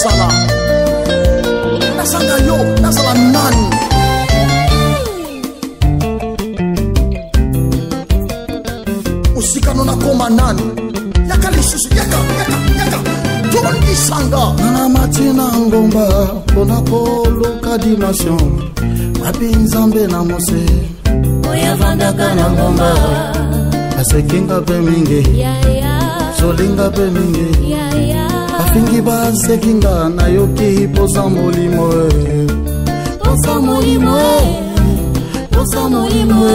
Nasala Nasanga yo Nasala nani Usika nona koma nani Yaka lisusu Yaka Tondi sanga Nana matina ngomba Pona polo dimension Wapi nzambe na mose Oya vandaka na ngomba Asekinga pe mingi Solinga pe mingi Afingi ba sekinga na yoki posa molimo Posa molimo Posa molimo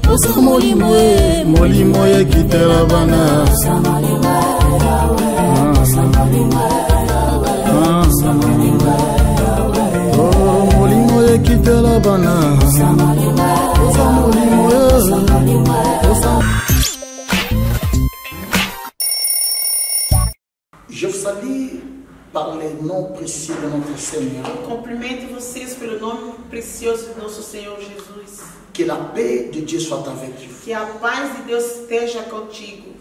Posa molimo Molimo ye kitela bana Posa molimo Posa molimo Posa molimo Molimo ye kitela bana Posa molimo Posa molimo Posa molimo Je vous salue par les noms précieux de notre Seigneur. Cumprimento vocês pelo nome precioso de nosso Senhor Jesus. Que la paix de Dieu soit avec vous. Que a paz de Deus esteja contigo.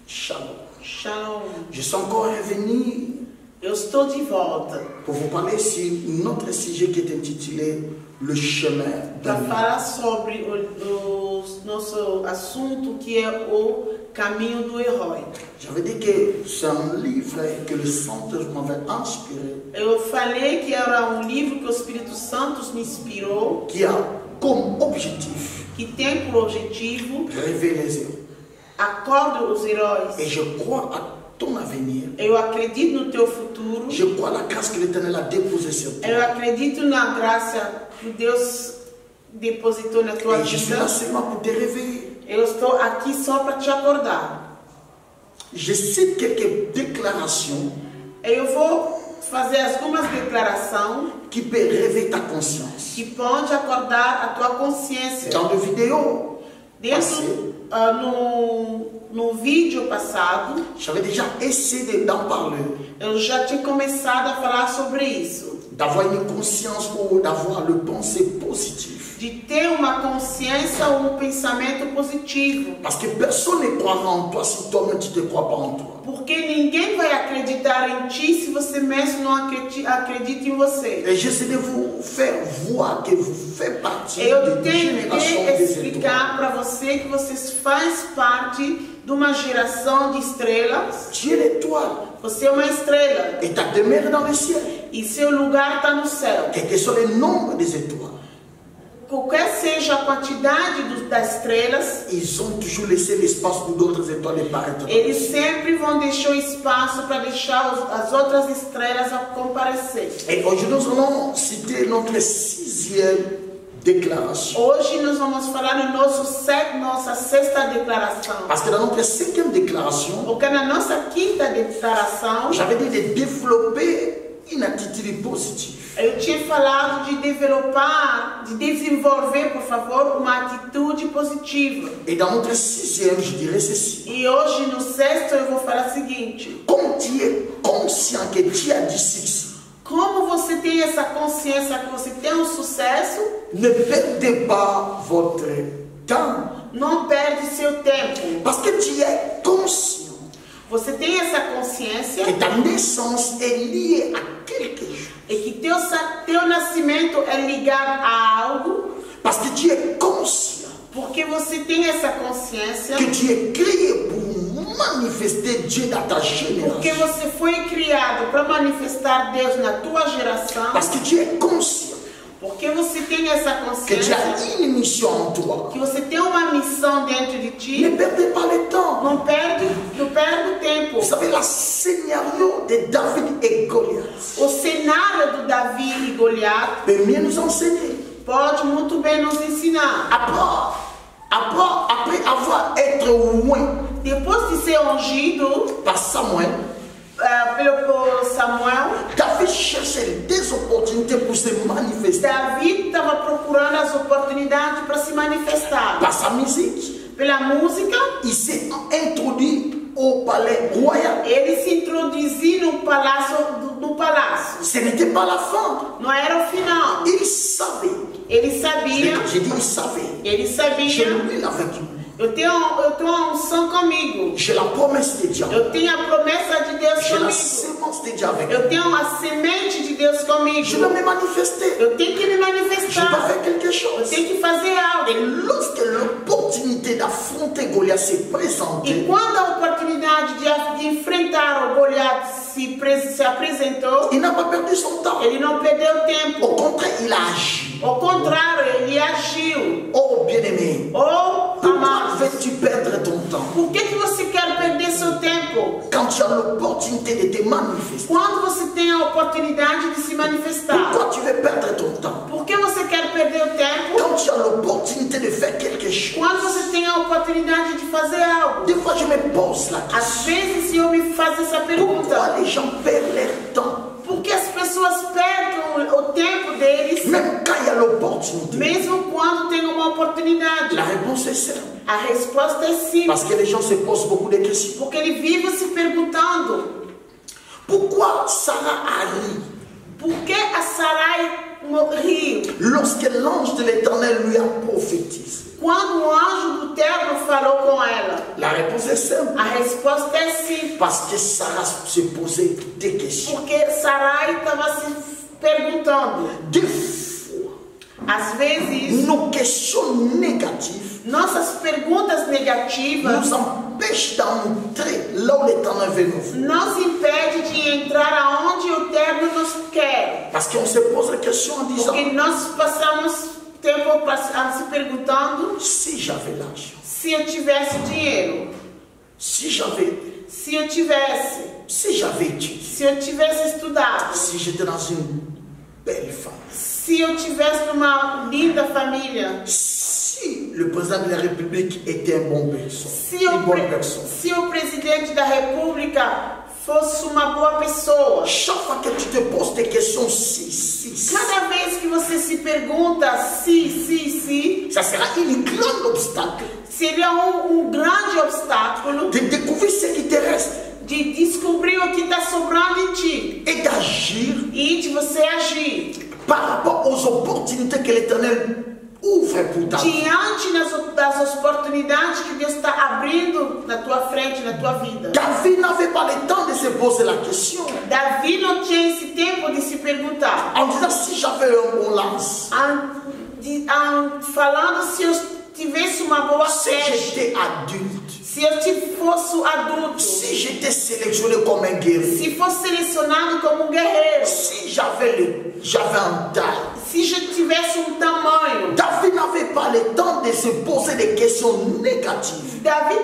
Shalom. Shalom. Je suis encore revenu. Eu estou de volta pour vous parler sur notre sujet qui est intitulé Le chemin de para falar sobre o nosso assunto que é o caminho do herói. J'avais dit que c'est un livre que le Saint-Esprit m'avait inspiré. Eu falei que era livro que o Espírito Santo me inspirou. Qui a comme objectif. Que tem por objetivo. Révéler les héros. Acorda os heróis. Et je crois à ton avenir. Eu acredito no teu futuro. Je crois à la grâce que l'Éternel a déposée sur toi. Eu acredito na graça que Deus depositou na tua vida. Je suis là seulement pour te réveiller. Eu estou aqui só para te acordar. Je cite quelques déclarations. Eu vou fazer algumas declarações qui peut réveiller ta conscience. Que pode acordar a tua consciência. Dans le vidéo no vídeo passado, j'avais déjà essayé d'en parler. Eu já tinha começado a falar sobre isso. D'avoir une conscience ou d'avoir le pensée positive. De ter uma consciência ou pensamento positivo. Parce que personne ne croira en toi si toi-même tu ne crois pas en toi. Porque ninguém vai acreditar em ti se você mesmo não acredita em você. Et j'essaie de vous faire voir que vous faites partie de d'une génération des explicar para você que vocês faz parte de uma geração de estrelas. Tu es l'étoile. Você é uma estrela. Et ta demeure dans le ciel. E seu lugar está no céu. Quel que soit le nombre des étoiles. Qualquer seja a quantidade das estrelas, ils ont toujours laissé l'espace pour d'autres étoiles apparaître. Eles sempre vão deixar espaço para deixar as outras estrelas comparecer. Et aujourd'hui nous allons citer notre 6e déclaration. Hoje nós vamos falar no nossa sexta declaração. Parce que dans notre 5e déclaration, porque na nossa quinta declaração, j'avais dit de développer une attitude positive. Eu tinha falado de desenvolver, por favor, uma atitude positiva. Et dans notre 6e, je dirais ceci. E hoje no sexto eu vou falar o seguinte. Comme tu es conscient que tu as du succès. Como você tem essa consciência que você tem um sucesso? Ne perdez pas votre temps. Não perde seu tempo. Parce que tu es conscient. Você tem essa consciência. Que ta naissance est liée à quelque chose. E que teu nascimento é ligado a algo. Parce que tu es conscient. Porque você tem essa consciência. Que tu es créé pour manifester Dieu dans ta génération. Porque você foi criado para manifestar Deus na tua geração. Parce que tu es conscient. Porque você tem essa consciência. Que tu as une mission en toi. Que você tem uma missão dentro de ti. Ne perdez pas le temps. Não perde o tempo. Vous savez le scénario de David et Goliath. O cenário do Davi e Goliath peut mieux nous enseigner. Pode muito bem nos ensinar. Après avoir été loin. Depois de ser ungido par Samuel. Pelo Samuel, David cherchait des opportunités pour se manifester. David estava procurando as oportunidades para se manifestar. Par sa musique, pela música, il s'est introduit au palais royal. Ele se introduziu no palácio. Ce n'était pas la fin. Não era o final. Il savait. Ele sabia. J'ai dit il savait. Ele sabia. Je lis avec lui. Eu tenho a unção comigo. J'ai la promesse de Dieu. Eu tenho a promessa de Deus J'ai la comigo. sémence de Dieu avec Eu moi. tenho a semente de Deus Je dois comigo. me manifester. Eu tenho que me Je dois manifestar. faire quelque Eu chose. tenho que fazer Et algo. lorsque l'opportunité d'affronter Goliath s'est E présentée, quando a oportunidade de enfrentar o Goliat se apresentou, il n'a pas perdu son temps. ele não perdeu Au tempo. contraire, il a agi. Ao contrário, ele agiu. Oh bien-aimé, Oh, pourquoi amados, veux-tu perdre ton temps por que você quer perder seu tempo? quand tu as l'opportunité de te manifester? Quando você tem a oportunidade de se manifestar. Pourquoi tu veux perdre ton temps Por que você quer perder o tempo? quand tu as l'opportunité de faire quelque chose? Quando você tem a oportunidade de fazer algo. Des fois, je me pose la question. Às vezes eu me faço essa pergunta. Pourquoi les gens perdent leur temps Por que as pessoas perdem o tempo deles, même quand il y a l'opportunité? mesmo quando tem uma oportunidade? La réponse est simple. A resposta é simples. Parce que les gens se posent beaucoup de questions. Porque ele vive se perguntando: Pourquoi Sarah a ri por que a Sarai riu? lorsque l'ange de l'Éternel lui a prophétisé? Quando o anjo do Eterno falou com ela? La réponse est simple. A resposta é simples. Parce que Sarah se posait des questions. Porque Sarai estava se perguntando. Des fois, Às vezes, nos questions négatives nossas perguntas negativas nous empêchent d'entrer là où l'Éternel veut nous voir. nos impede de entrar aonde o Eterno nos quer. Parce qu'on se pose la question en disant, Porque nós passamos tempo se perguntando: si j'avais l'argent, se eu tivesse dinheiro, si j'avais étudié, se eu tivesse estudado, si j'étais dans une belle famille, se eu tivesse numa linda família, si le président de la République était un bon personne, se une bonne personne. se o presidente da República fosse uma boa pessoa. Chaque fois que tu te poses des questions, si, Cada vez que você se pergunta se, ça sera un grand obstacle seria grande obstáculo de découvrir ce qui te reste de descobrir o que está sobrando em ti et d'agir e de você agir par rapport aux opportunités que l'Éternel ouvre pour ta vie. diante das oportunidades que Deus está abrindo na tua frente, na tua vida. David n'avait pas le temps de se poser la question Davi não tinha esse tempo de se perguntar, en disant si j'avais un bon lance, falando se eu tivesse uma boa si flecha, j'étais adulte, se eu fosse adulto, si j'étais sélectionné comme un guerrier, se fosse selecionado como guerreiro, si j'avais un taille. se já tivesse tamanho. David n'avait pas le temps de se poser des questions négatives. Davi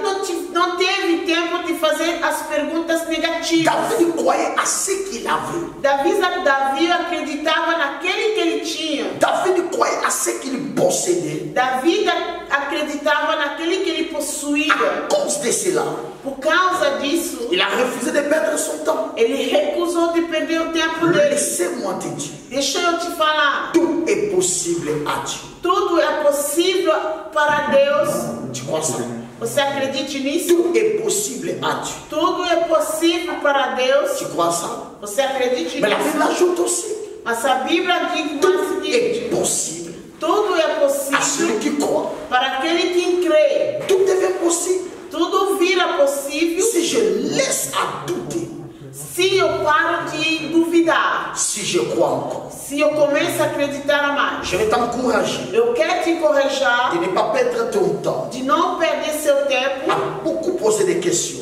não teve tempo de fazer as perguntas negativas. David croyait à ce qu'il avait. Davi acreditava naquele que ele tinha. David croyait à ce qu'il possédait. Davi acreditava naquele que ele possuía. À cause de cela, Por causa disso, il a refusé de perdre son temps. ele recusou de perder o tempo dele. Laissez-moi te dire, Deixa eu te falar. tout est possible à Dieu. Tudo é possível para Deus. Tu crois ça? Você acredite nisso? Tout est possible à Dieu. Tudo é possível para Deus. Tu crois ça? Você acredite Mais la nisso? Bible ajoute aussi, Mas a Bíblia diz mais o tout seguinte: est possible tudo é à celui possível qui croit. para aquele que crê. Tout devient possible. Tudo vira possível Si je laisse à douter, se eu paro de duvidar, si je crois encore, se eu começo a acreditar mais. je vais t'encourager Eu quero te encorajar de ne pas perdre ton temps de não perder seu tempo à beaucoup poser des questions.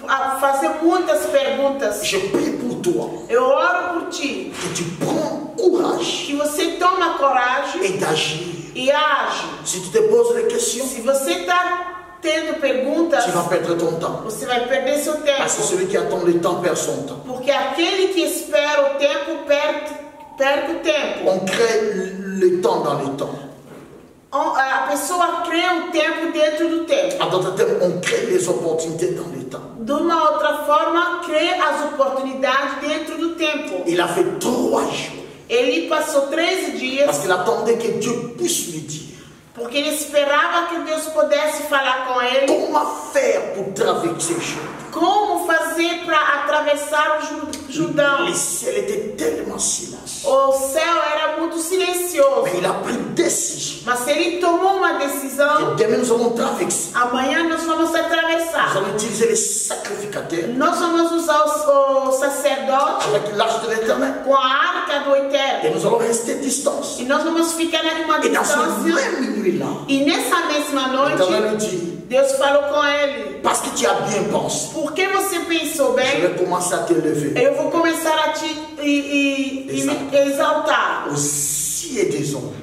a fazer muitas perguntas. Je prie pour toi Eu oro por ti, que tu prends courage que você toma coragem et d'agir. e age. Si tu te poses des questions, Se você está tendo perguntas, tu vas perdre ton temps. você vai perder seu Parce que tempo. celui qui attend le temps perd son temps. Porque aquele que espera o tempo perde o tempo. On crée le temps dans le temps. A pessoa crê o tempo dentro do tempo. En d'autres termes, on crée les opportunités dans le temps. De uma outra forma, crê as oportunidades dentro do tempo. Il a fait 3 jours Ele passou 13 dias parce qu'il attendait que Dieu puisse lui dire porque ele esperava que Deus pudesse falar com ele comment faire pour traverser Jourdain. como fazer para atravessar o Jordão. Le ciel était tellement silencieux. O céu era muito silencioso. Mais il a pris décision. Mas ele tomou uma decisão. Et demain, nous allons traverser. Amanhã nós vamos Nous atravessar. allons utiliser les sacrificateurs Nós vamos usar o sacerdote avec l'arche de l'éternel. com a arca do Et Eterno. nous allons rester distance. E nós vamos ficar numa Et dans cette distância. même nuit-là, E nessa mesma l'éternel noite, nous dit, Deus falou com ele: parce que tu as bien pensé, por que você pensou je bem? vais commencer à te lever Eu vou começar a te exaltar aux yeux des hommes.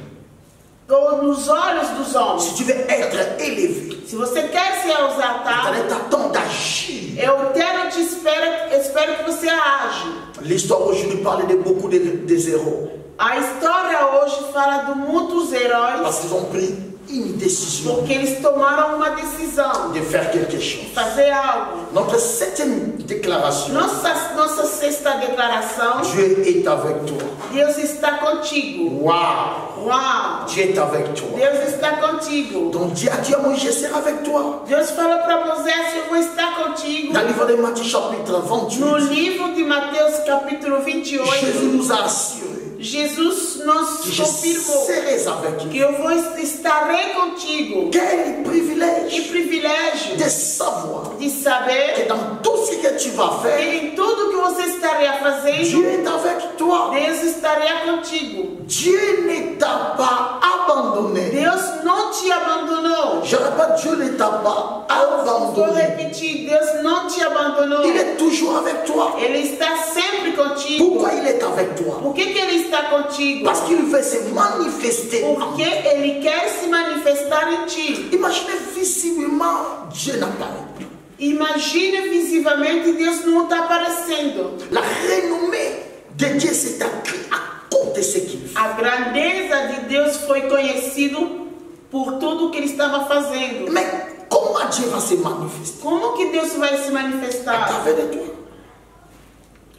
nos olhos dos homens. Si tu veux être élevé, Se você quer ser exaltado, l'éternel t'attend d'agir. eu quero te espero que você age. L'histoire aujourd'hui parle de beaucoup des héros. A história hoje fala de muitos heróis Parce qu'ils ont pris une décision porque eles tomaram uma decisão de faire quelque chose. de fazer algo. Notre septième déclaration, Nossa sexta declaração: Dieu est avec toi. Deus está contigo. Waouh! Uau! Dieu est avec toi. Deus está contigo. Donc Dieu a dit à Moïse, je serai avec toi. Deus falou para Moisés: eu vou estar contigo. Dans le livre de Matthieu chapitre No 28, livro de Mateus capítulo Jésus 28, nous a assuré Jesus nos que je confirmou serai avec que toi. eu estarei contigo. Quel Que privilège privilégio de savoir de saber que dans tout ce que tu vas que faire, em tudo que você estaria Dieu fazendo, est avec toi. Deus estaria contigo. Dieu ne t'a pas abandonné. Deus não te abandonou. Je répète, Dieu ne t'a pas Vou abandonné. repetir: Deus não te abandonou. Il est toujours avec toi. Ele está sempre contigo. Pourquoi il est avec toi? Por que ele está contigo? Parce qu'il veut se manifester. Porque ele quer se manifestar em ti. Imaginez visiblement, Dieu n'apparaît. Imagine visivelmente, Deus não está aparecendo. La renommée de Dieu s'est accrue à cause de ce qu'il fait. A grandeza de Deus foi conhecido por tudo que ele estava fazendo. Mais comment Dieu va se manifester? Como que Deus vai se À manifestar? travers de toi.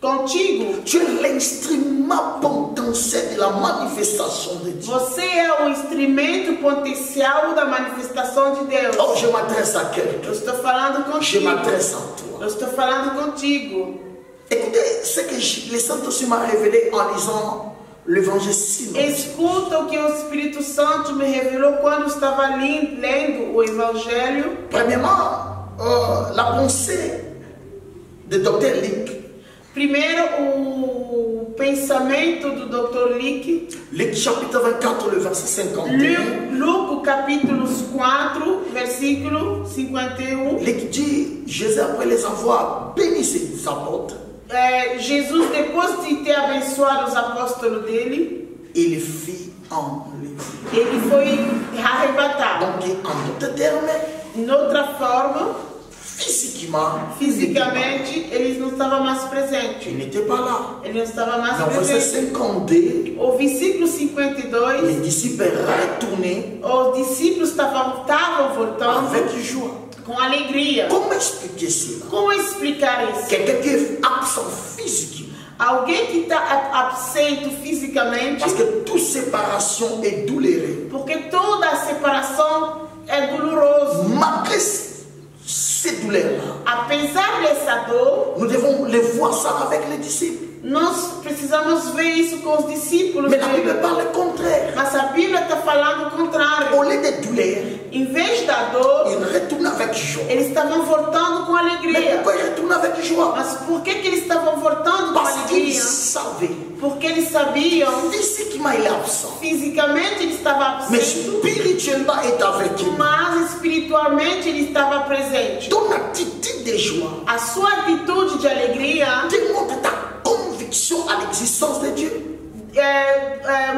Contigo. Tu es l'instrument potentiel de la manifestation de Dieu. Você é o instrumento potencial da manifestação de Deus. Oh, je m'adresse à quelqu'un. Eu estou falando Je contigo. m'adresse à toi. Eu estou falando contigo. Écoutez, ce que le Saint-Esprit m'a révélé en lisant l'évangile Sinon. Escuta o que o Espírito Santo me revelou quando eu estava lendo o Evangelho. Premièrement, la pensée de Dr. Lick. Primeiro, o pensamento do Dr. Lick. Luc chapitre 24, le verset 51. Lucas capítulo 4, versículo 51. Luc dit, Jésus après les avoir béni ses apôtres, Jesus, depois de ter abençoado os apóstolos dele, il fit enlever. ele foi arrebatado. Donc, en d'autres termes, Em outra forma, fisicamente, ele não estava mais il presente. n'était pas là. Ele não estava mais Dans verset presente. 52, O versículo les 52, disciples retournaient os discípulos estavam voltando avec joie. com alegria. Comment expliquer cela? Como explicar isso? Quelqu'un qui est absent physiquement, Alguém que está absente fisicamente, parce que toute séparation est douloureuse. porque toda a separação é doloroso. Malgré ces douleurs-là, Apesar dessa dor, nous devons les voir ça avec les disciples. nós precisamos ver isso com os discípulos. Mais la Bible parle le contraire. Mas a Bíblia está falando o Au contrário. lieu de douleur, Em vez da dor, ils retournent avec joie. eles estavam voltando com Mais alegria. pourquoi ils retournent avec joie? Mas por que eles estavam voltando com Parce qu'ils alegria? savaient. Porque eles sabiam, Physiquement, il est absent. fisicamente ele estava Mais absente, spirituellement, il est avec eux. mas espiritualmente ele estava presente. Ton attitude de joie A sua atitude de alegria démontre ta conviction à l'existence de Dieu.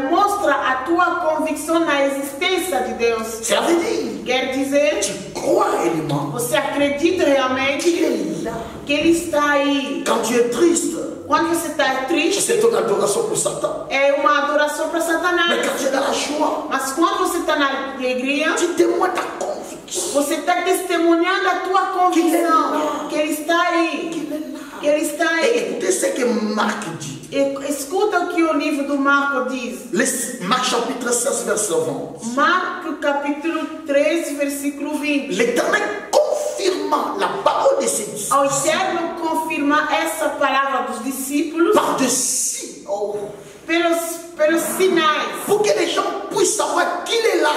mostra a tua convicção na existência de Deus. Ça veut dire, Quer dizer, tu crois réellement você acredita realmente qu'il est là. que ele está aí. Quand tu es triste, Quando você está triste, c'est ton adoration pour Satan. é uma adoração para Mais Satanás. quand tu es dans la joie, Mas quando você está na alegria, tu témoignes ta conviction você está testemunhando a tua convicção que ele está aí. qu'il est là. Que ele está Et aí. écoutez ce que Marc dit. Escuta o que o livro do Marco diz. Marc chapitre 16, verset 20. Marco capítulo 13, versículo 20. L'Éternel confirma la parole de ses disciples Ao Eterno confirmar essa palavra dos discípulos par-dessus. Oh, pelos pelos sinais. Pour que les gens puissent savoir qu'il est là.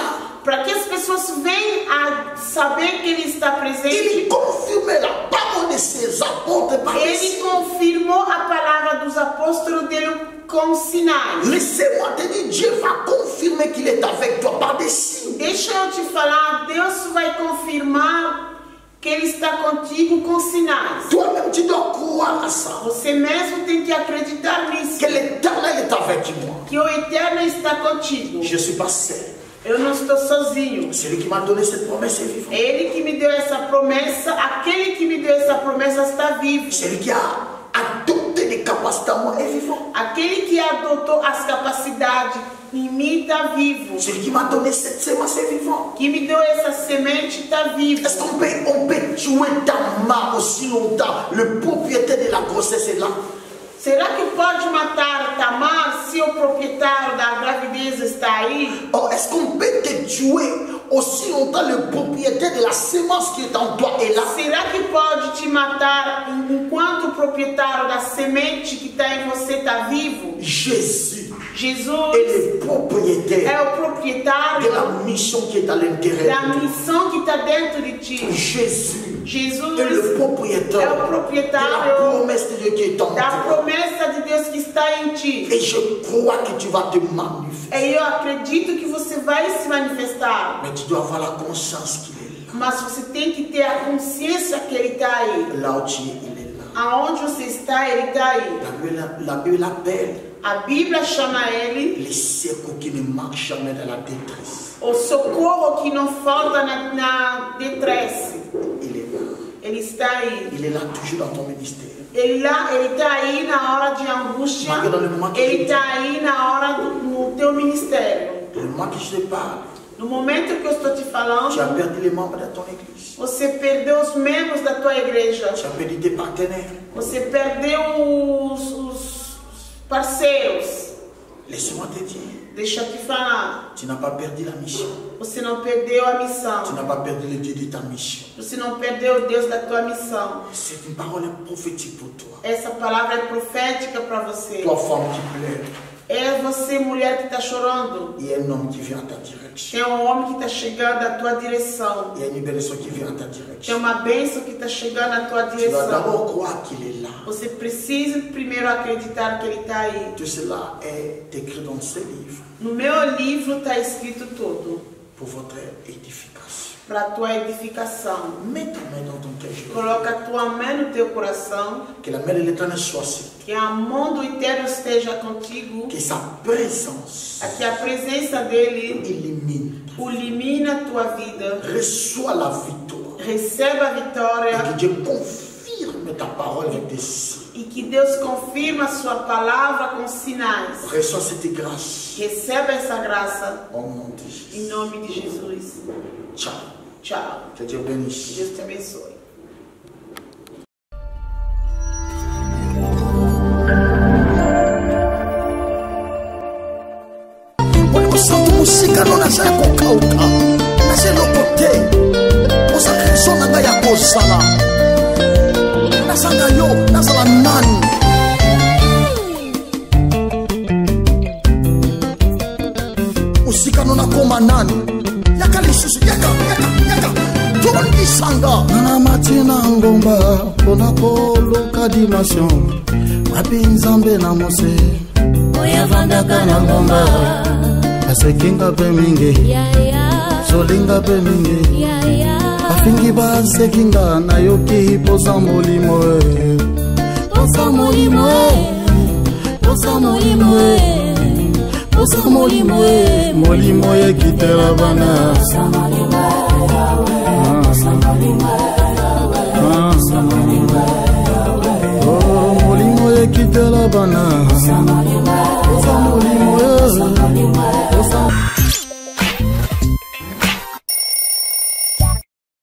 Para que as pessoas venham a saber que Ele está presente. Il confirmait la parole de ses apôtres par des Ele signes. confirmou a palavra dos apóstolos dele com sinais. Laissez-moi te dire, Dieu va confirmer qu'il est avec toi par des signes. Deixa eu te falar, Deus vai confirmar que Ele está contigo com sinais. Toi-même, tu dois croire à ça. Você mesmo tem que acreditar nisso. Que l'Éternel est avec moi. Que o Eterno está contigo. Je ne suis pas seul. Eu não estou sozinho. Celui qui m'a donné cette promesse est vivant. Ele que me deu essa promessa, aquele que me deu essa promessa está vivo. Celui qui a adopté les capacités à moi est vivant. Aquele que adotou as capacidades em mim está vivo. Celui qui m'a donné cette semence est vivant. Que me deu essa semente está vivo. Est-ce qu'on peut tuer ta maman aussi longtemps? Le propriétaire de la grossesse est là. Será que pode matar Tamar se o proprietário da gravidez está aí? Or, est-ce qu'on peut te tuer aussi longtemps le propriétaire de la semence qui est en toi est là? Será que pode te matar enquanto o proprietário da semente que está em você está vivo? Jésus Jesus est le propriétaire é o proprietário de la mission qui est à l'intérieur da de toi. missão que está dentro de ti. Jésus Jesus est le é propriétaire o de la proprietário promesse de Dieu qui est en da toi. promessa de Deus que está em ti. Et je crois que tu vas te manifester. E eu acredito que você vai se manifestar. Mais tu dois avoir la conscience qu'il est là. Mas você tem que ter a consciência que Ele está aí. Là où tu es, il est là. Aonde você está, Ele está aí. La Bible appelle A Bíblia chama Ele les secours qui ne marchent jamais dans la détresse. o socorro que não falta na detresse. Il est là. Ele está aí. Il est là toujours dans ton ministère. Ele está aí na hora de angústia. Ele está aí na hora no teu ministério. Le moment que je te parle, No momento que eu estou te tu as falando, perdu les membres de ton église. você perdeu os membros da tua igreja. Tu as perdu tes partenaires. Você perdeu os parceiros. Laisse-moi te dire, Deixa eu te falar. tu n'as pas perdu la mission. Você não perdeu a Tu missão. n'as pas perdu le Dieu de ta mission. Você não perdeu o Deus da tua missão. C'est une parole prophétique pour toi. Essa palavra é profética para você. Toi, femme qui pleure, É você, mulher, que está chorando. il y a un homme qui vient à ta direction. Tem um homem que está chegando à tua direção. Il y a une bénédiction qui vient à ta Tem direction. uma bênção que está chegando à tua Tu dois direção. d'abord croire qu'il est là. Você precisa primeiro acreditar que Ele está aí. Tout cela est écrit dans ce livre No meu livro está escrito tudo. pour votre édification. Para a tua edificação. Mets ta main dans ton cœur. Coloca a tua mão no teu coração. Que la main de l'Éternel soit sur toi. Que a mão do Eterno esteja contigo. Que sa présence Que a presença dEle illumine. ilumina a tua vida. Reçois la victoire. Receba a Et vitória. que Dieu confirme ta parole avec des signes. E que Deus confirma a sua palavra com sinais. Reçois cette grâce. Receba essa graça Au nom de Jésus. em nome de Jesus. Ciao. Tchau. Que Dieu bénisse. Deus te abençoe. Santo musika no naza ya kokauka naza eloko te ozaka rezo na ngai ya kozala nazanga yo nazala nani musika no nakoma nani yaka lisusu yaka tondisanga nana matina ngomba mpona koluka dimension mapi nzambe na mose oyavandaka na ngomba asekinga mpe mingi zolinga mpe mingi bafingi basekinga nayoki poza molimo poza molimo poza molimo poza molimo molimo ekitela bana molimo ekitela bana poza molimo